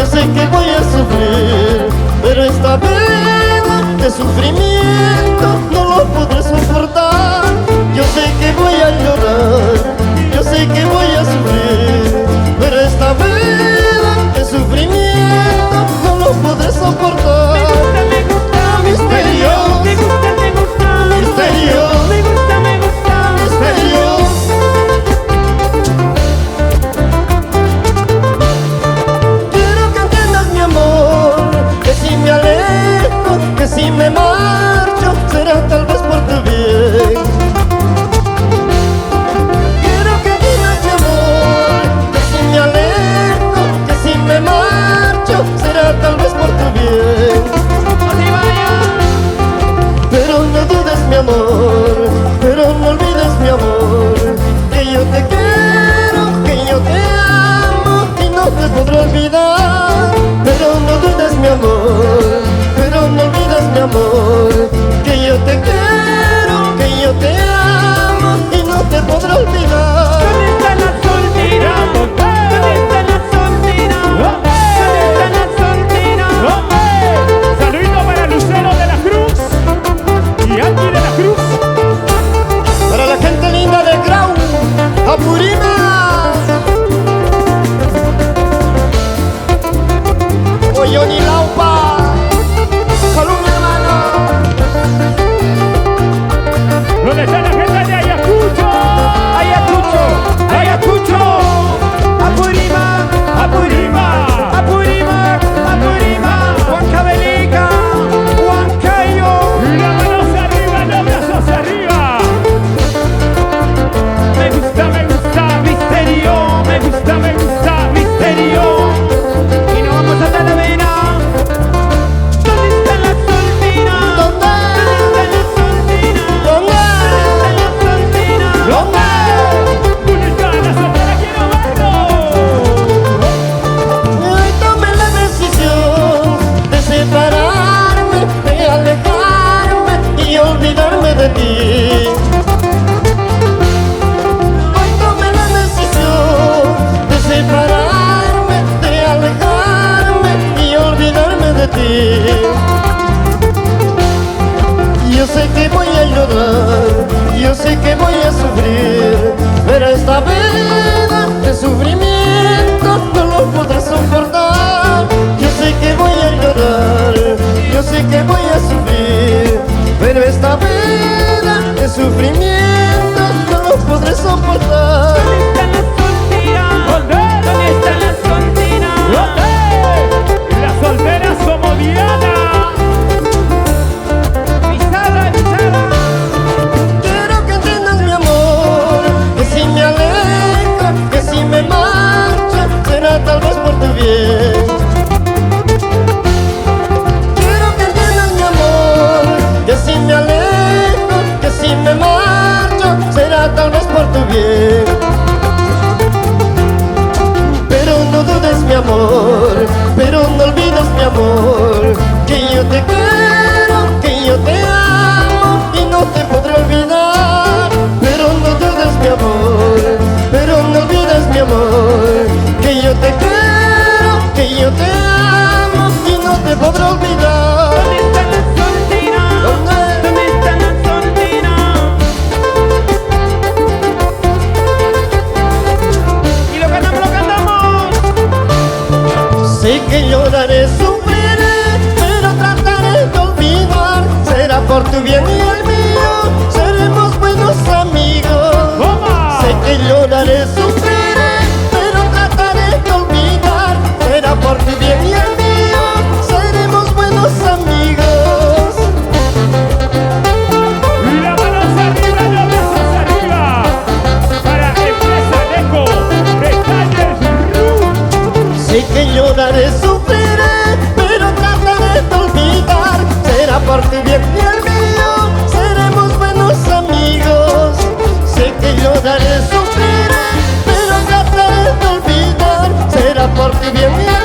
Yo sé que voy a sufrir, pero esta vida de sufrimiento no lo podré soportar. Yo sé que voy a llorar, yo sé que voy a sufrir, pero esta vida de sufrimiento no lo podré soportar. Me gusta, Misterio, me gusta, me gusta, misterio, me gusta, me gusta, misterio. Quiero que entiendas, mi amor, que si me alejo, que si me marcho, será tal vez por tu bien. Quiero que entiendas, mi amor, que si me alejo, que si me marcho, será tal vez por tu bien. así vaya. Pero no dudes, mi amor, pero no olvides, mi amor, que yo te quiero, que yo te amo y no te podré olvidar. Pero no dudes, mi amor, pero no olvides, mi amor, que yo te quiero, que yo te amo y no te podré olvidar. ¿Dónde está la soltera? ¿Dónde está la soltera? ¿Dónde está la soltera? Saludito para Lucero de la Cruz y Andy de la Cruz. Para la gente linda de Grau, Apurima, Johnny Laupa, salud, mi hermano. ¿Dónde está la gente de Ayacucho? Ayacucho, Ayacucho, Apurímac, Apurímac. Apurímac, Apurímac, Huancavelica, Huancayo. Y las manos arriba, los brazos arriba. Me gusta, misterio, me gusta, misterio. Y nos vamos a Talavera. ¿Dónde está la soltera? ¿Dónde? ¿Dónde está la soltera? ¿Dónde? ¿Dónde está la soltera? ¿Dónde? ¿Dónde está la soltera? Quiero verlo. Hoy tomé la decisión de separarme, de alejarme y olvidarme de ti. Hoy tomé la decisión de separarme, de alejarme y olvidarme de ti. Yo sé que voy a llorar, yo sé que voy a sufrir, pero esta vida de sufrimiento no lo podré soportar. Yo sé que voy a llorar, yo sé que voy a sufrir, pero esta vida de sufrimiento no lo podré soportar. ¿Dónde está la soltera? ¿Dónde está la soltera? ¿Dónde? Las solteras como Diana. Pisada, pisada. Quiero que entiendas, mi amor, que si me alejo, que si me marcho, será tal vez por tu bien. Quiero que entiendas, mi amor, que si me alejo, que si me marcho, será tal vez por tu bien. Pero no dudes, mi amor, pero no olvides, mi amor, que yo te quiero, que yo te amo y no te podré olvidar. Pero no dudes, mi amor, pero no olvides, mi amor, que yo te quiero, que yo te amo y no te podré olvidar. ¿Dónde está la soltera? ¿Dónde? ¿Dónde está la soltera? Y lo cantamos, lo cantamos. Sé que lloraré, sufriré, pero trataré de olvidar. Será por tu bien y el mío, seremos buenos amigos. ¡Toma! Sé que lloraré, sufriré, pero trataré de olvidar. Será por tu bien y el mío, seremos buenos amigos. Y las manos arriba, los brazos arriba. Para Empresa Deco, Detalles Ruth. Sé que lloraré, sufriré, pero trataré de olvidar. Será por tu bien y el mío, seremos buenos amigos. Sé que lloraré, sufriré, pero trataré de olvidar. Será por tu bien y el mío.